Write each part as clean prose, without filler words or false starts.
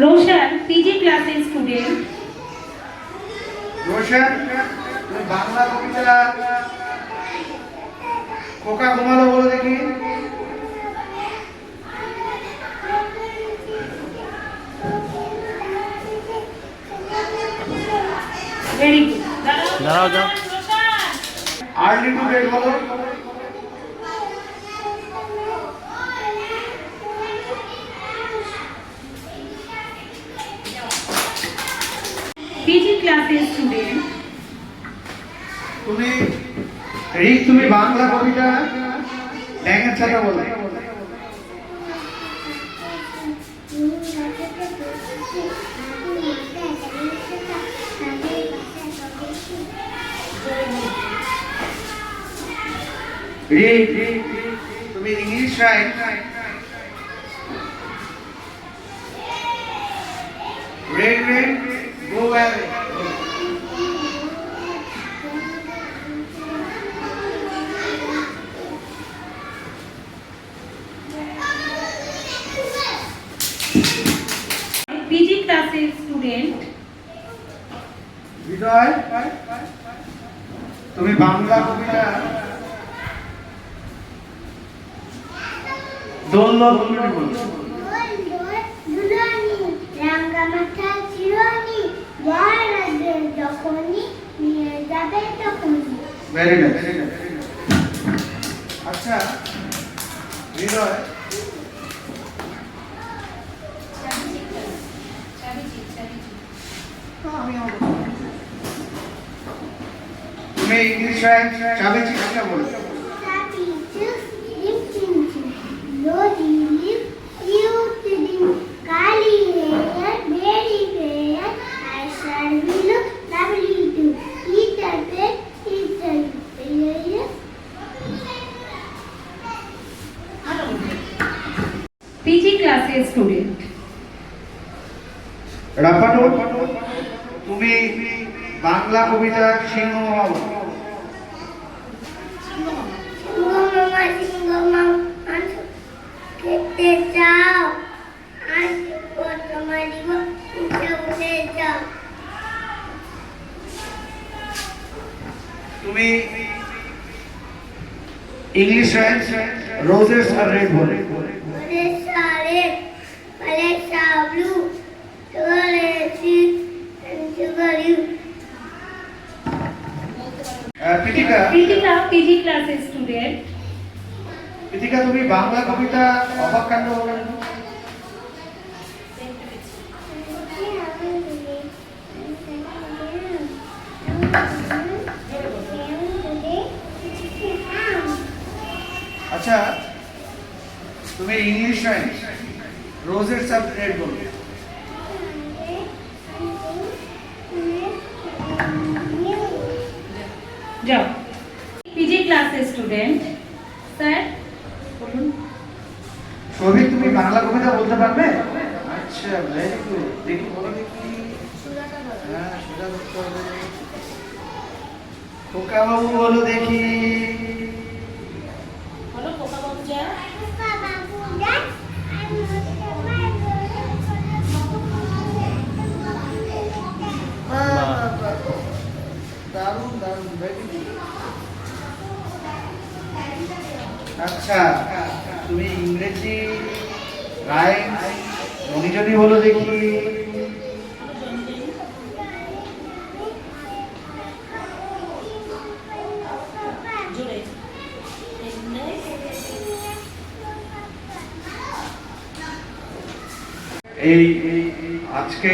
Roshan PG ক্লাসের student. Roshan তুমি বাংলা কবিতা খোকা ঘুমালো বলো দেখি। Very good. দাঁড়াও যাও। আর্লি টু বেড বলো। পিজি ক্লাসের স্টুডেন্ট। তুমি বাংলা কবিতা ব্যাঙের ছাতা বলো। তুমি English right. Red red go away. PG ক্লাসের স্টুডেন্ট। বিজয় তুমি বাংলা কবিতা দোল বলো। Very nice. আচ্ছা বিজয় তুমি ইংলিশ রাইট চাবি চিকিৎসা বলো। পিজি ক্লাসের স্টুডেন্ট। রাফানো তুমি বাংলা কবিতা সিংহ মামা। তুমি English right roses are red বলো। প্রীতিকা পিজি ক্লাসের স্টুডেন্ট। প্রীতিকা তুমি বাংলা কবিতা অবাক কাণ্ড বলো। আচ্ছা তুমি English right roses are red বলো। যাও। পিজি ক্লাসের স্টুডেন্ট। স্যার বলুন। শোভিত তুমি বাংলা কবিতা বলতে পারবে? আচ্ছা ভেরি গুড। দেখি বলো দেখি। হ্যাঁ সেটা বলতে হবে। খোকা বাবু বলো দেখি। বলো খোকা বাবু যা। দারুণ দারুণ ভেরি গুড। আচ্ছা তুমি ইংরেজি রাইমস যদি বলো দেখি। এই আজকে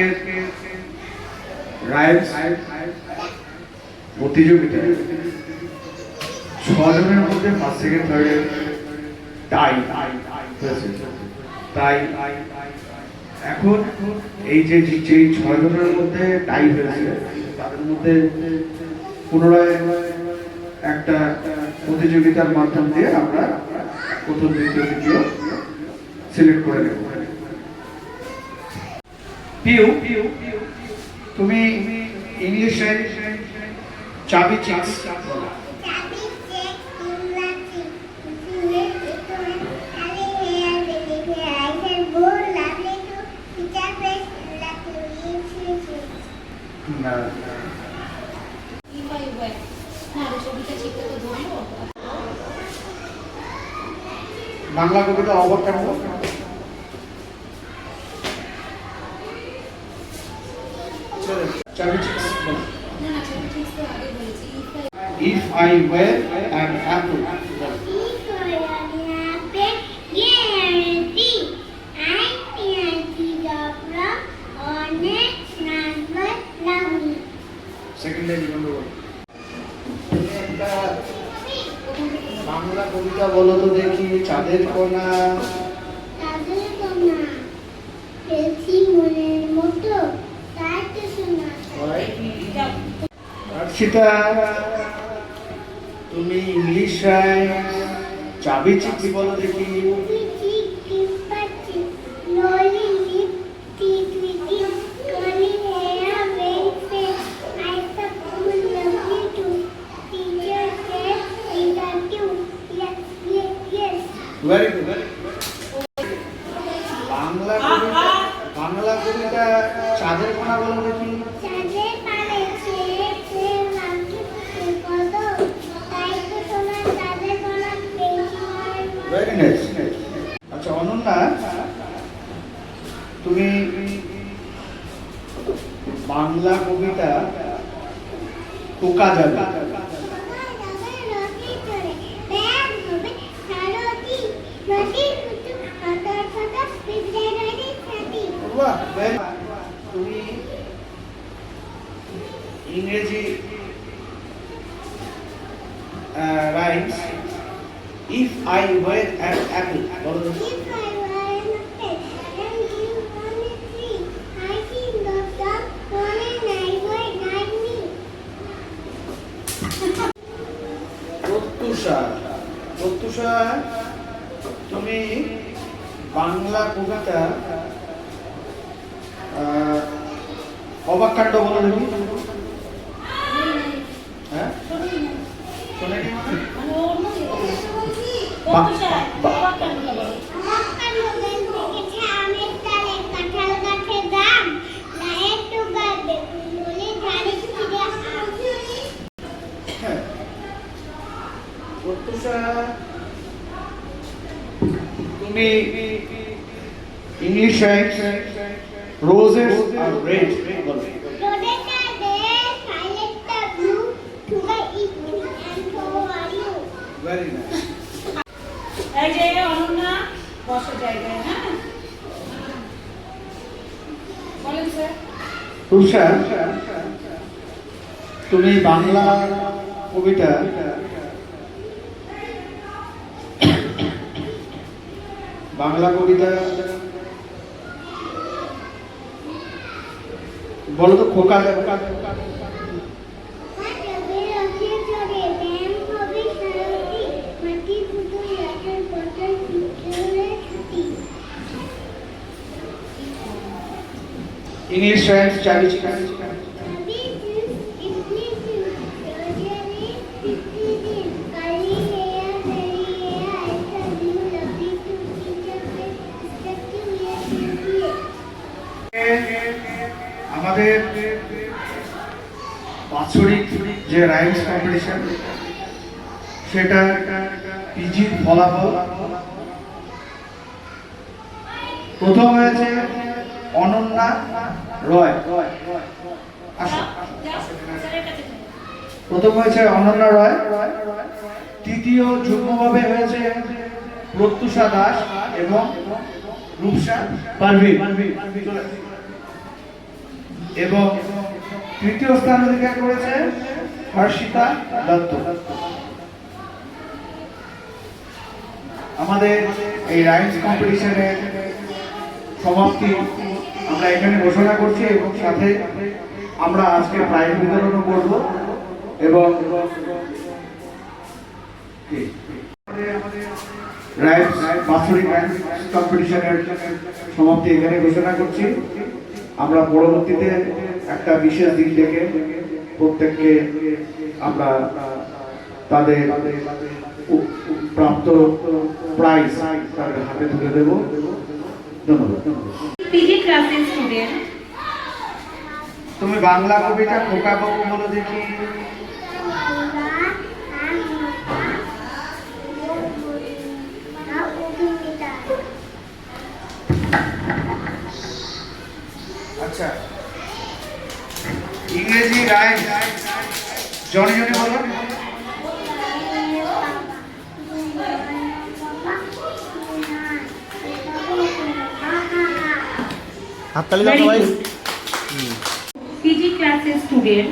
রাইমস প্রতিযোগিতা 6 জনের মধ্যে ফার্স্ট সেকেন্ড থার্ড টাই হয়েছে। তাই এখন এই যে 6 জনের মধ্যে টাই হয়েছে তাদের মধ্যে পুনরায় একটা প্রতিযোগিতার মাধ্যম দিয়ে আমরা প্রথম দ্বিতীয় তৃতীয় সিলেক্ট করে নেব। পিউ তুমি ইংলিশ চাবি চিক্স বলো। না If I were না রে ছবিটা ঠিক করে ধরলো বাংলা কবিতা অবকাণ্ড না না ছবি ঠিক তো আগে বলেছি If I were an apple. Second line remember what? Bangla কবিতা বলো তো দেখি। চাঁদের কোনা অর্চিতা তুমি ইংলিশ চাবি চিঠি বলো দেখি। Very good. বাংলা কবিতা চাঁদের কোনা বলো দেখি। Very nice. আচ্ছা অনন্যা তুমি বাংলা কবিতা টোকা যাবে তুমি ইংরেজি rhymes If I were an apple বলো তো। প্রত্যুষা তুমি বাংলা কবিতা অবাককাণ্ড বলো দেখি। হ্যাঁ শোনেনি তুমি ইংলিশ রোজেস আর রেড বলো। Very nice. এই যে অনন্যা বসো জায়গায় হ্যাঁ বলেন স্যার। তুষা তুমি বাংলা কবিতা বলো তো খোকা English friends, চাবি চিঠি। আমাদের বাৎসরিক যে রাইমস কম্পিটিশন সেটা পিজির ফলাফল প্রথম হয়েছে অনন্যা রয়। প্রথম হয়েছে অনন্যা রয়, তৃতীয় যুগ্মভাবে হয়েছে প্রত্যুষা দাস এবং রূপসা পারভিন এবং তৃতীয় স্থান অধিকার করেছে হর্ষিতা দত্ত। আমাদের এই রাইমস কম্পিটিশনের সমাপ্তি আমরা এখানে ঘোষণা করছি এবং সাথে আমরা আজকে প্রাইজ বিতরণও করব এবং রাইমস বাৎসরিক রাইমস কম্পিটিশনের সমাপ্তি এখানে ঘোষণা করছি। আমরা পরবর্তীতে একটা বিশেষ দিন থেকে প্রত্যেককে আমরা তাদের প্রাপ্ত প্রাইজ তাদের হাতে তুলে দেব। ধন্যবাদ। পিজি ক্লাসের স্টুডেন্ট তুমি বাংলা কবিতা খোকা বাবু বলো দেখি। আচ্ছা, ইংরেজি রাইম জনে জনে বলো। হাততালি দাও সবাই। পিজি ক্লাসের স্টুডেন্ট।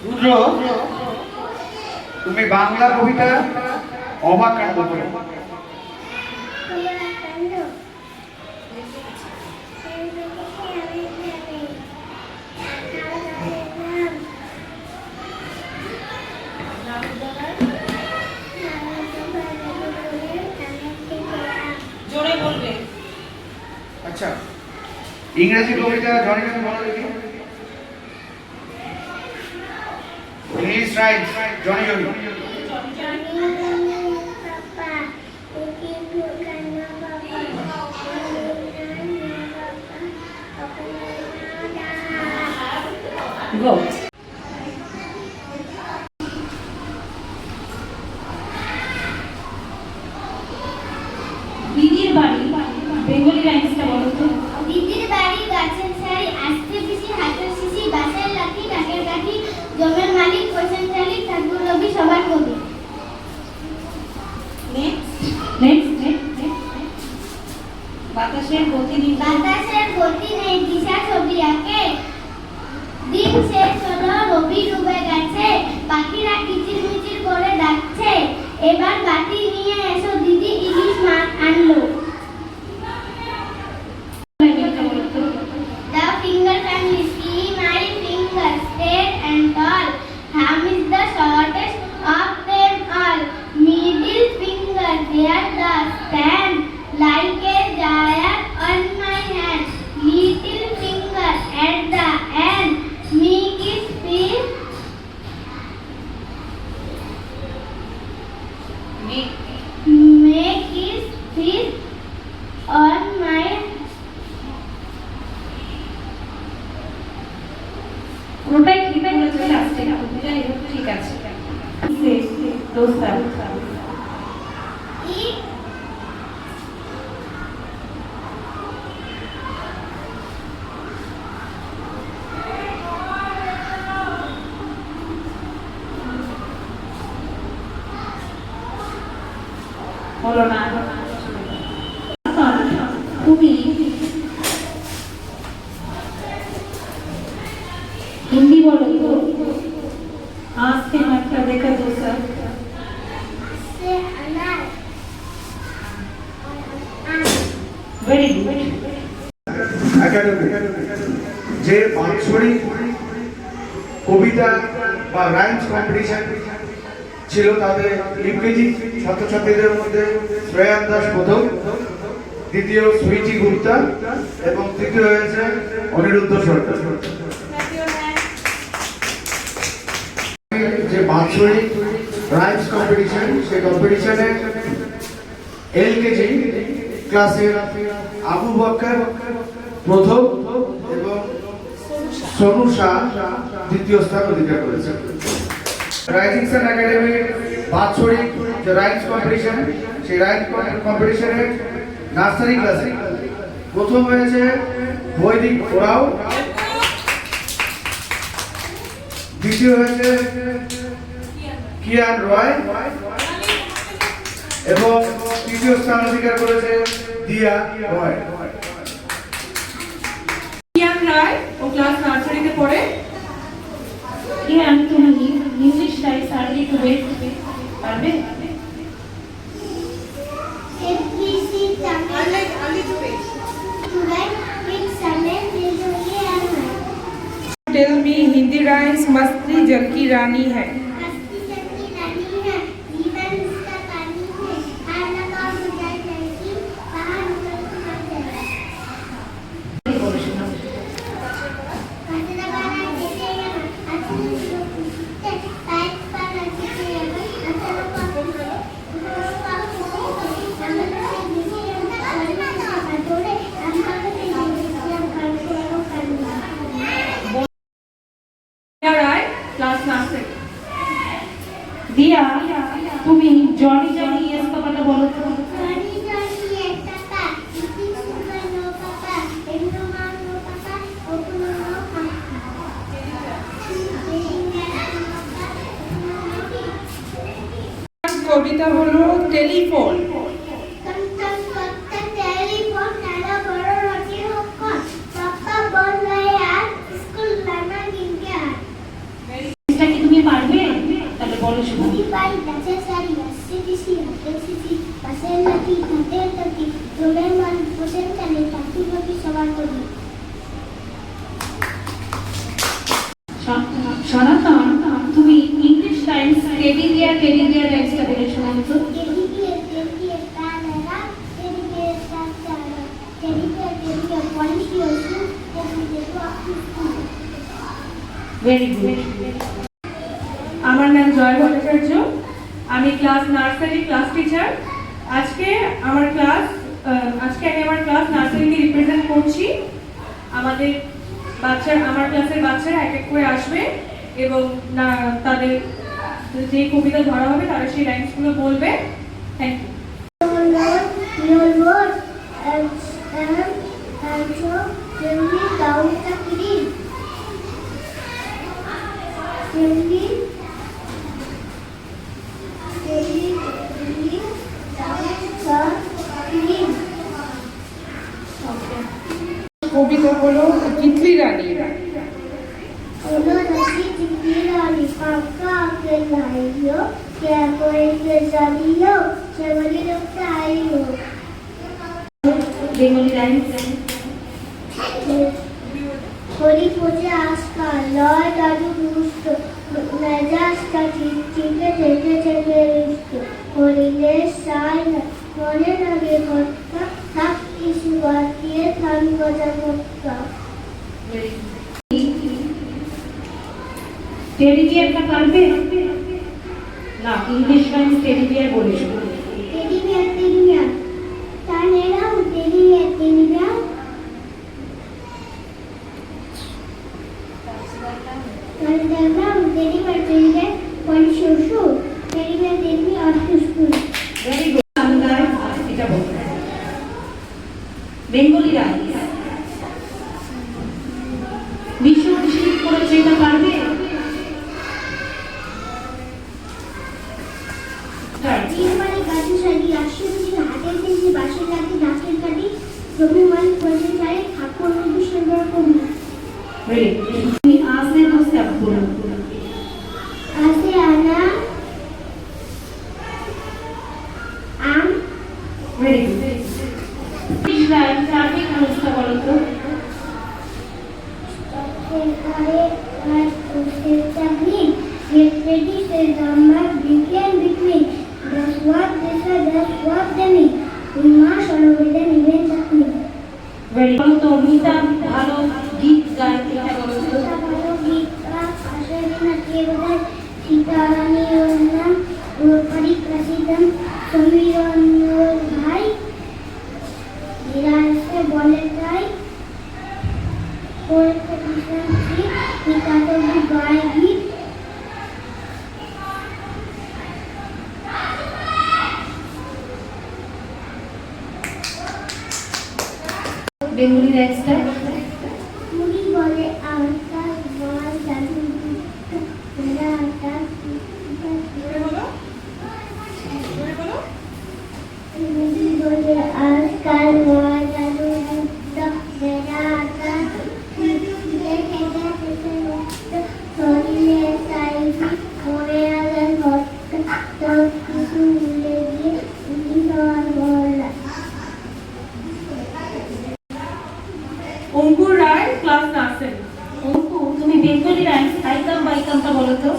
রুদ্র, তুমি বাংলা কবিতা অবাক কাণ্ড বলো। জোরে বলবে। আচ্ছা, ইংরেজি কবিতা জনে জনে বলো দেখি। ইংলিশ রাইম জনে জনে। গো। দিদির বাড়ি বেঙ্গলি রাইমসটা বলো তো। দিদির বাড়ি গাছের ছাই, আস্তে পিসি হাতের শিশি, বাসার লাঠি কাকের কাঠি, জমের মালিক পয়সার চালি, ঠাকুর রবি সবার কবি। বাতাসের গতি নেই, বাতাসের গতি নেই, দিশা ছবি আঁকে। দিন শেষ হলো, রবি ডুবে গেছে, পাখিরা কিচিরমিচির করে ডাকছে। এবার বাটি নিয়ে এসো দিদি, ইলিশ মাছ আনলো। The finger family, see my fingers, straight and tall. Thumb is the shortest of them all. Middle finger, there the stand, like a giant on my hand. Little finger at the end, make it feel. Make it feel on my. পুরোটাই ঠিক বলেছে লাস্টে, যাই হোক ঠিক আছে। দোস্তা। Eat. হলো না। তুমি হিন্দি বলো তো। আজকে মাত্রা দেখা দোস্তা। Say alive. Very good. Academy যে বাৎসরিক কবিতা বা রাইমস কম্পিটিশন ছিল, তাদের ইউকেজি ছাত্রছাত্রীদের মধ্যে শ্রেয়ান দাস প্রথম, দ্বিতীয় সুইটি গুপ্তা এবং তৃতীয় হয়েছে অনিরুদ্ধ সরকার। যে বাৎসরিক রাইমস কম্পিটিশন, সেই কম্পিটিশনে এলকেজি ক্লাসের আবু বকর প্রথম এবং সোনু শাহ দ্বিতীয় স্থান অধিকার করেছে। রাইজিং সান একাডেমির বাৎসরিক যে রাইমস কম্পিটিশন, সেই রাইমস কম্পিটিশনের নার্সারি ক্লাসে প্রথম হয়েছে বৈদিক ওরাও, দ্বিতীয় হয়েছে কিয়ান রয় এবং তৃতীয় স্থান অধিকার করেছে দিয়া রয়। কিয়ান রায় ও ক্লাস নার্সারিতে পড়ে। কিয়ান, তুমি English rhymes early to bed পারবে? ABC channel. Today, big Sunday, usually and tell me Hindi rhymes मस्ती जल की रानी है। मस्ती चलती रानी है, जीवन उसका पानी है, हर लगा बुझाई लड़की, बाहर निकल के मर जाए। काटे लगाना देते हैं, असली लोग पूछते, टाइट पर रखते हैं, असल पापू है, दोनों पापू है, हम लोग से नीचे हम लोग से जोड़े, हम लोग পাখি হাতের কাঠি রোমের মান হোসেন কানে পাখি পাখি সবার করি সনাতন, তুমি ইংলিশ টাইমস টেডি বিয়ার রাইমসটা বলে শোনাও তো। টেডি বিয়ার তারা টেডি বিয়ার তারা teddy bear polish your shoe teddy beer very good. আমার নাম জয় ভট্টাচার্য, আমি ক্লাস নার্সারি ক্লাস টিচার। আজকে আমি আমার ক্লাস নার্সারিকে রিপ্রেজেন্ট করছি। আমার ক্লাসের বাচ্চারা এক এক করে আসবে এবং তাদের যে কবিতা ধরা হবে তারা সেই রাইমসগুলো বলবে। Thank you. Your Lord, and so gently down the green. Gently down the green. কবিতা হলো তিতলি রানী। Uno nací chiquita y papá que nació, que fue que salió, se volvió caído. Bengali rhymes. হরি পূজে আজকা লয় দাদু দুষ্ট মেজাজটা চিনতে থেকে থেকে রুষ্ট হরিলে সাই না মনে লাগে ভটকা থাক কিছু বাকিয়ে থান গজা ভটকা টেডি বিয়ারটা পারবে না? ইংলিশ রাইমস টেডি বিয়ার বলে শোনাও। Teddy bear turn around teddy bear polish your shoe teddy bear অস্কুল ভেরি গুড। এটা বলতে বেঙ্গলি রাইমস বিশ্ব শিল্প করেছে, এটা পারবে? তিনবারে গাছে সারি রাশি বুঝি হাতের কেজি বাসের লাঠি নাকের কাঠি জমি মালিক বসে যায় ঠাকুর নদী সুন্দর কবি ভেরি গুড। তুমি আসে বসে বলো। আসে আনা আম ভেরি গুড। ইংলিশ রাইমস আগে কোনটা বলো তো? সেখানে আর সেটা green get ready say number begin between that's what they say that's what they mean we must follow with them even that mean very good. তো মিতা ভালো গীত গায়, এটা বলো তো। ভালো গীত আসে না কে বোধহয় সীতারানী ওর নাম রূপারি কাশিদাম সমীরণ ওর ভাই এরা এসে বলে তাই পড়তে বিশান্তি নিকাতবি গায় গীত বেঙ্গলি রাইমসটা মুড়ি বলে আটা মাল জাদু মেরা আটা মুড়ি বলে আজকাল মাল জাদু মেরা আটা শরীরে সাইজি মনে আলেন ভট্ট সব কিছু ভুলে গিয়ে উনি সবার বলা অঙ্কুর রায় ক্লাস নার্সারি। অঙ্কু, তুমি বেঙ্গলি রাইমস আইকাম বাইকামটা বলো তো।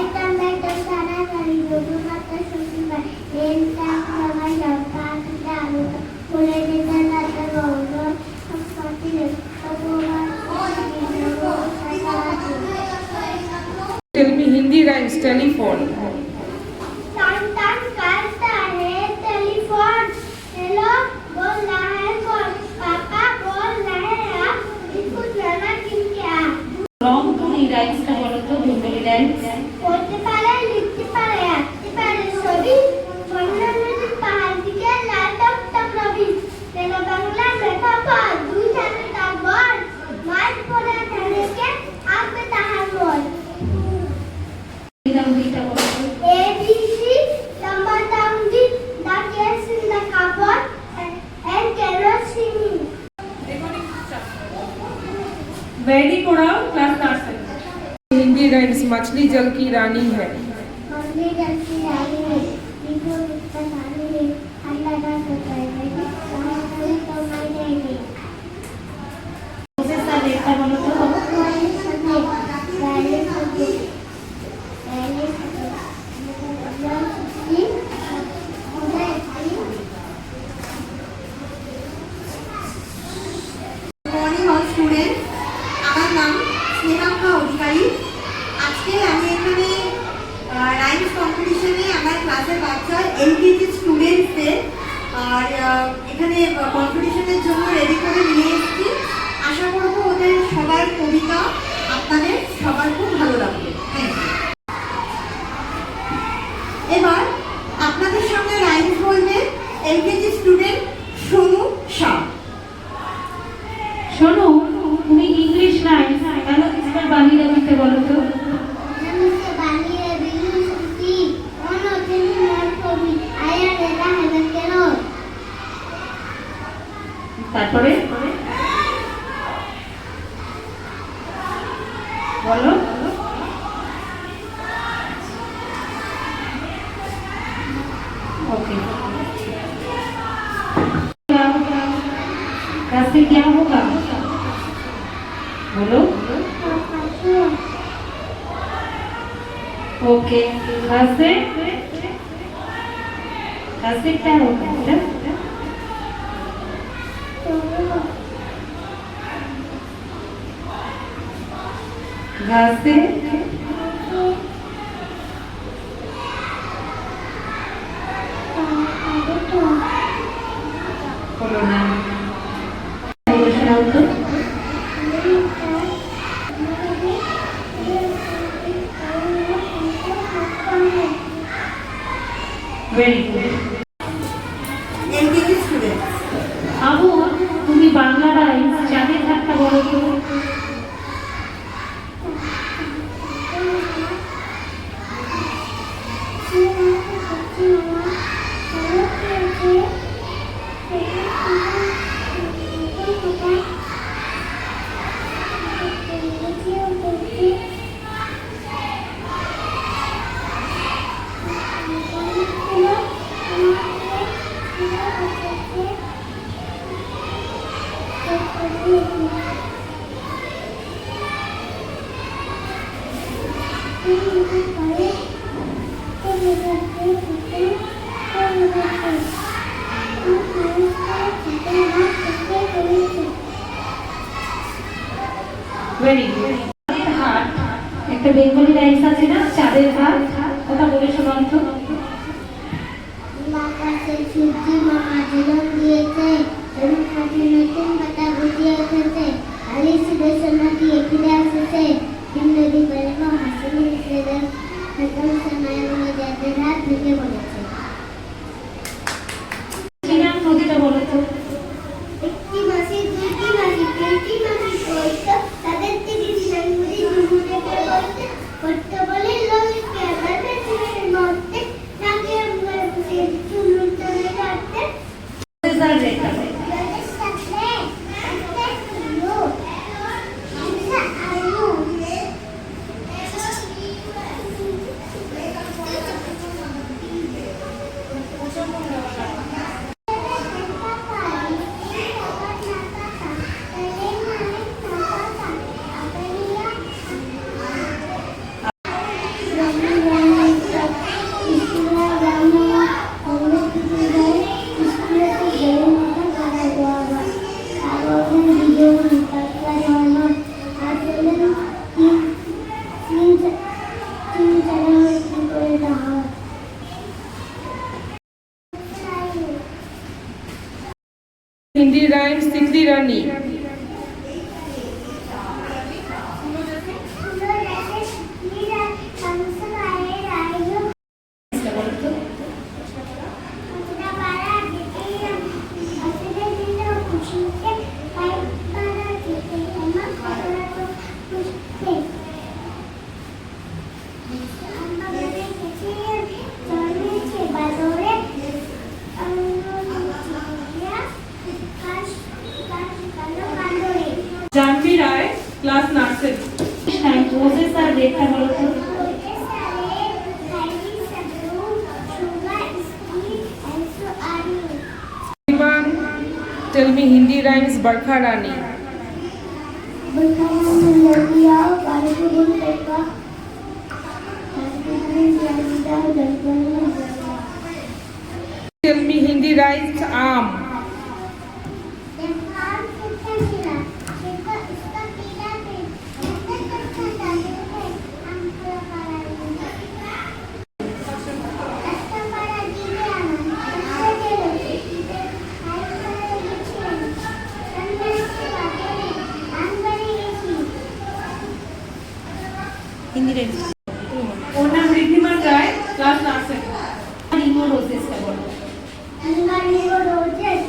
একটা মেয়েটা সারা গাড়ি রঘুমাতা শশীবার রেলটা সবাই লঙ্কা আঁকিতে আলুটা বলে যেতে লাটা গৌর পাতিলে ভগবান tell me Hindi rhymes telephone. टन टन करता है टेलीफोन हेलो बोल रहा है कौन पापा बोल रहे हैं आप इसको जाना क्यों क्या রংপুরি রাইমসটা বলো তো, বেঙ্গলি রাইমস। পড়তে পারে লিখতে পারে আঁকতে পারে ছবি বন্যা নদীর পাহাড় দিকে লাল টপটপ রবি তেল বাংলা লেখা পর দুই সাথে তার বল মাছ পড়ে ধানেকে আঁকবে তাহার বল এটা বলো তো। ABC number down the case in the cupboard and kerosene. Very कोड़ा क्लास नार्सरी। हिंदी राइम्स मछली जल की रानी है। मछली जल की रानी है, देखो इसका पानी है, अंडा का আর এখানে কম্পিটিশনের জন্য রেডি করে নিয়ে এসেছি। আশা করব ওদের সবার কবিতা আপনাদের সবার খুব ভালো লাগবে। এবার আপনাদের সঙ্গে রাইমস বলবে এলকেজি স্টুডেন্ট সোনু শাহ। শোনো, তুমি ইংলিশ লাইন কেন ইসমার বানিয়ে দিতে বলো তো? তারপরে বলো। ओके, रास्ते क्या होगा बोलो। ओके, रास्ते रास्ते क्या होगा बेटा? रास्ते बोलो ना, तो very good. LKG student Abu, তুমি বাংলা রাইমস চাঁদের ঘাটটা বলো তো। Very good. হাট একটা বেঙ্গলি রাইমস আছে না, চাঁদের ঘাট, ওটা বলে শোনান তো। আকাশে সূর্যি মামা জীবন দিয়েছে, যেমন কাঠে নতুন পাতা গজিয়ে উঠেছে, আলি সুদেশ দিয়ে ফিরে আসেছে, হিন্দী প্রেম হাসি মিশে দেশ নতুন সময় বলে যাদের হাত ভেঙে বলেছে। চিনাম নদীটা বলো তো। একটি মাসি দুইটি মাসি তিনটি মাসি কইতো, তাদের থেকে দিলেন মুড়ি দুমুড়ে করে বলতে, করতে বলে ললিকে আলাদা ছিলেন মরতে, নাকে মুখে মুখে চুল উল্টে কাটতে। স্যার রেখা তাদের সাথে একটা ছিল একটা আলু। हिंदी राइम सिकली रानी। Janvi Rai class nursery. Sir Rekha বলো তো। टेल मी हिंदी राइम्स बरखा रानी। टेल मी हिंदी राइम्स आम। roses.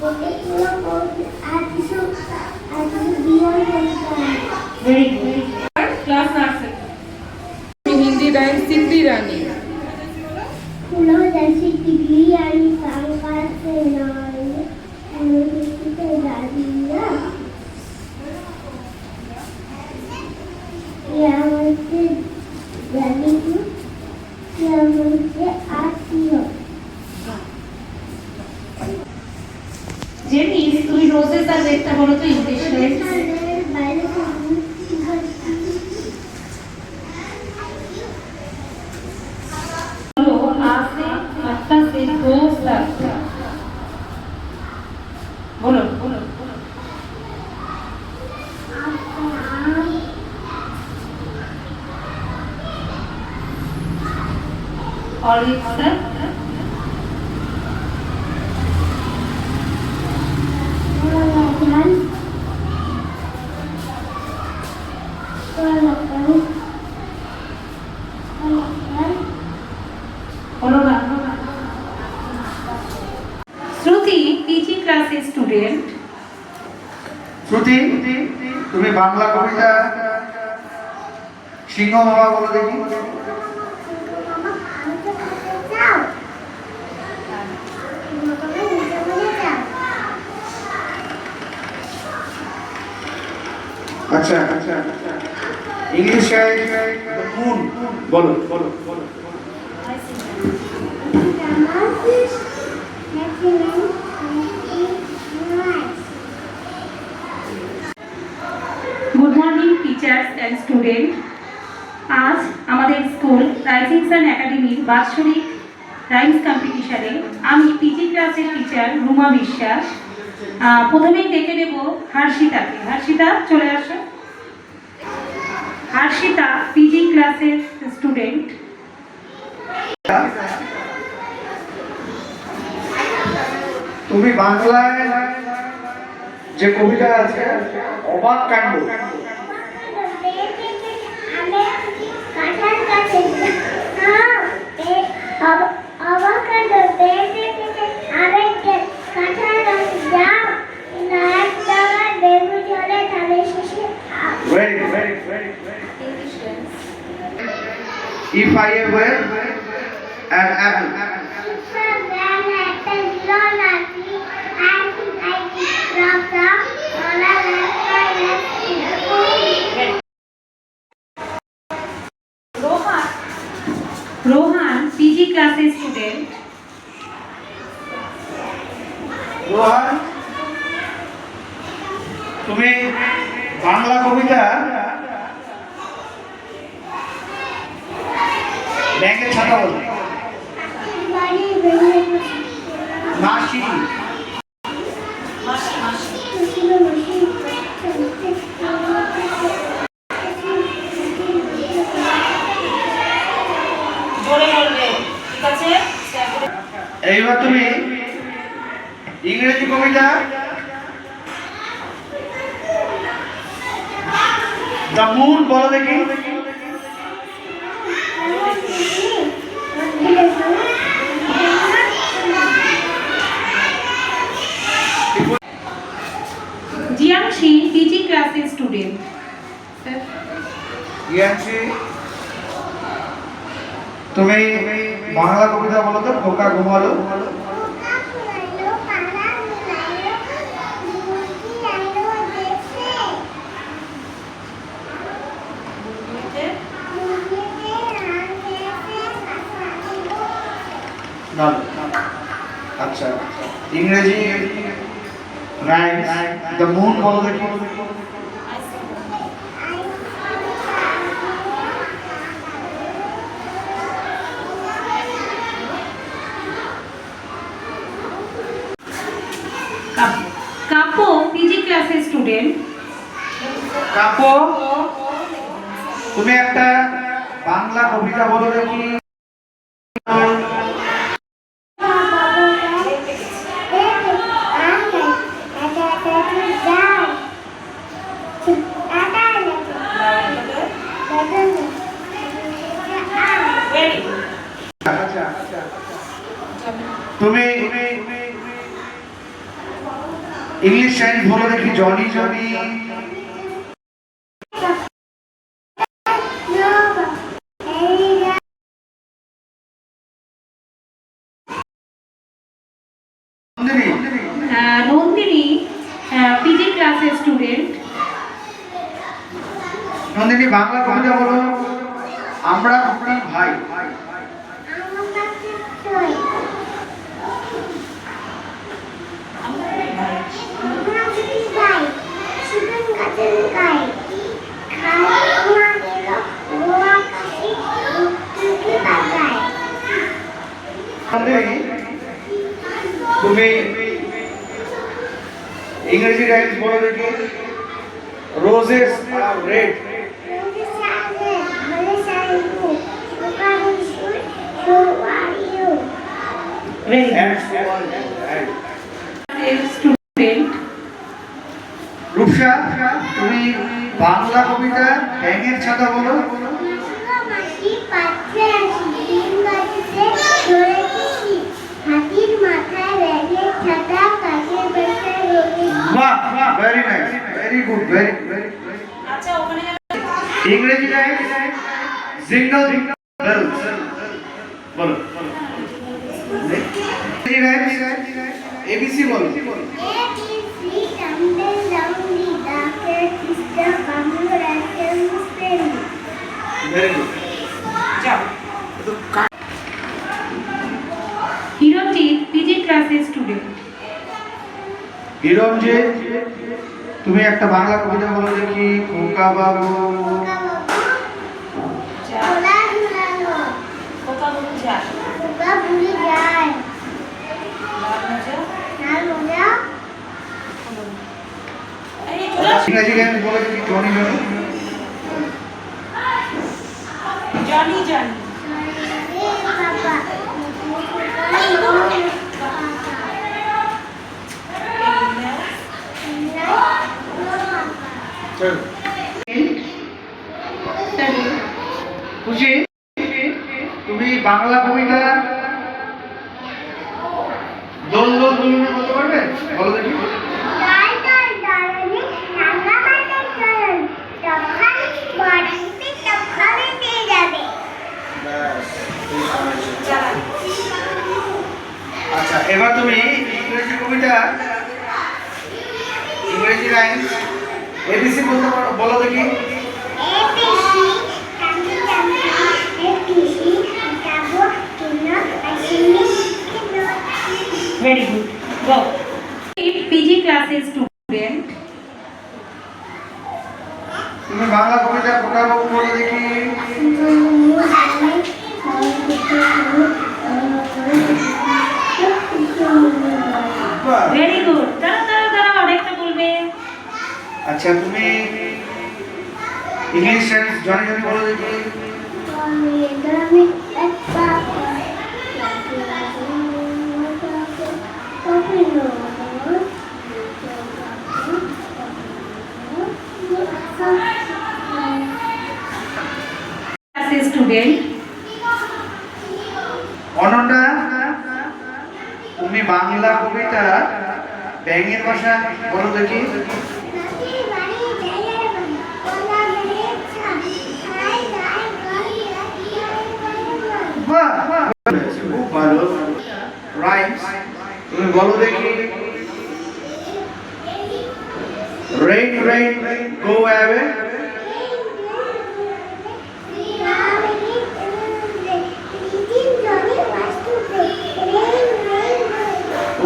Bouquetful of roses. আর কিছু বিয়ার বলতাম। Very good. Class nursery. Hindi rhyme सिद्धि रानी फूलों जैसी टिकली आई सांकार से नाई से दादिया या मुझसे जली हूँ या मुझसे आती हो জেনি তুমি রোজেস আর রেডটা বলো তো ইংলিশ রেড। বলো আসে আত্মা সে দোস্ত লাগতা। বলো বলো और एक सर बोलो ना শ্রুতি পিজি ক্লাসের স্টুডেন্ট। শ্রুতি তুমি বাংলা কবিতা সিংহ বাবা বলো দেখি। আচ্ছা আচ্ছা ইংলিশ মুন বলো বলো বলো। Good morning teachers and student. আজ আমাদের স্কুল রাইজিং সান একাডেমির বাৎসরিক রাইমস কম্পিটিশনে আমি পিজি ক্লাসের টিচার রুমা বিশ্বাস। প্রথমেই ডেকে নেব হর্ষিতাকে। হর্ষিতা চলে আসো। হর্ষিতা পিজি ক্লাসের স্টুডেন্ট। তুমি বাংলায় যে কবিতা আছে অবাক কাণ্ড very very very if I were an apple Rohan PG ক্লাসের স্টুডেন্ট। রোহান তুমি বাংলা কবিতা ব্যাংকের ছাতা বলো। মাসি এইবার তুমি ইংরেজি কবিতা দ্য মুন বলো দেখি। জিয়াংশি পিজি ক্লাসের স্টুডেন্ট। ইয়াংশি তুমি বাংলা কবিতা বলো তো খোকা ঘুমালো। আচ্ছা ইংরেজি রাইমস দ্য মুন বলো দেখি। কাপ্য পিজি ক্লাসের স্টুডেন্ট। কাপো তুমি একটা বাংলা কবিতা বলো দেখি। তুমি इंग्लिश साइंस बोलो देखी जॉनी जॉनी নন্দিনী পিজি ক্লাসের স্টুডেন্ট। নন্দিনী বাংলা কবিতা বলো আমরা আপনার ভাই। তুমি इंग्रेजी राइम्स बोलो देखिए roses are red student. Rupsa তুমি বাংলা কবিতা ব্যাঙের ছাতা বলো। হাতির মাথায় ব্যাঙের ছাতা কাকের বাসায় রোদে वाह very nice very good very আচ্ছা ওখানে इंग्रेजी राइम्स जिंगल बेल्स बोलो इंग्रेजी राइम्स एबीसी बोलो वेरी गुड যাও। হিরণজিৎ পিজি ক্লাসের স্টুডেন্ট। হিরণজিৎ তুমি একটা বাংলা কবিতা বলো দেখি খোকা বাবু। কথা বলো যা। इंग्रेजी राइम्स बोलो देखी जॉनी जॉनी জানি জানি। খুশি তুমি বাংলা কবিতা দোল দোল দুলুনি বলতে পারবে বলো দেখি আচ্ছা এবার তুমি ইংরেজি কবিতা ইংরেজি রাইমস এবিসি বলতে পারো বলো দেখি ভেরি গুড গো। পিজি ক্লাসের স্টুডেন্ট। তুমি বাংলা কবিতা খোকা বাবু বলো দেখি ভেরি গুড। দাঁড়াও দাঁড়াও দাঁড়াও আরেকটা বলবে। আচ্ছা তুমি ইংলিশ সাইন্স জনি জনি বলো দেখি ক্লাসের স্টুডেন্ট। অনন্যা তুমি বাংলা কবিতা ব্যাঙের ভাষা বলো দেখি বাহ খুব ভালো রাইমস তুমি বলো দেখি rain rain go away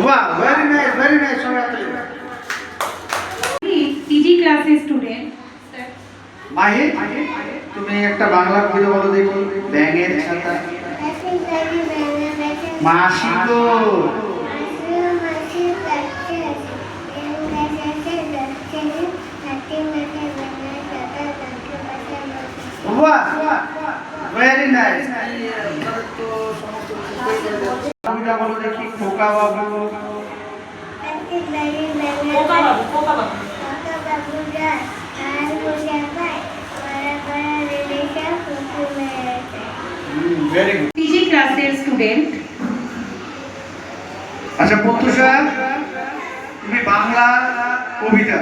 wow very nice সবাই পিজি ক্লাসের স্টুডেন্ট। মাহি তুমি একটা বাংলা কবিতা বলো দেখি ব্যাঙের ছাতা মাসি গো বাহ ভেরি নাইস কবিতা বলো দেখি খোকা বাবু কোকা বাবু কোকা বাবু। ভেরি গুড পিজি ক্লাসের স্টুডেন্ট। আচ্ছা প্রত্যুষা তুমি বাংলা কবিতা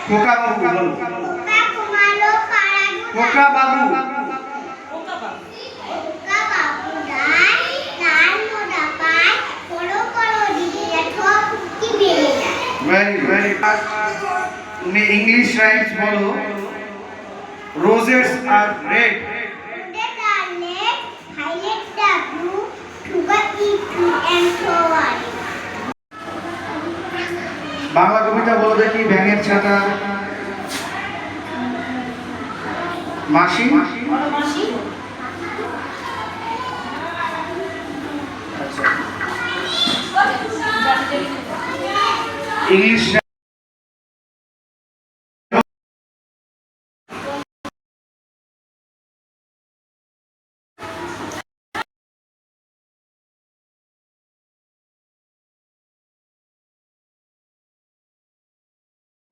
খোকা বাবু বলো। খোকা ঘুমালো পাড়ায় খোকা বাবু। খোকা বাবু দায় লাল মোড়া পায় বড় বড় দিদিরা ঠোক কি বেড়ে যায়। ভেরি তুমি ইংলিশ রাইমস বলো। Roses are red. Roses are red, violets are blue, sugar is sweet and so on. Bangla কবিতা বলো দেখি। ব্যাঙের ছাতা। মাসি। আচ্ছা। ইংলিশ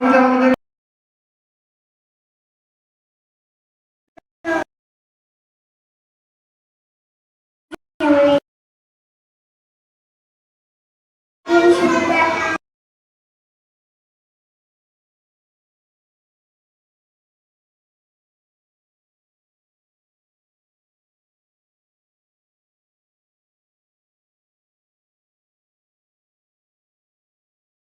কবিতা বলো দেখি।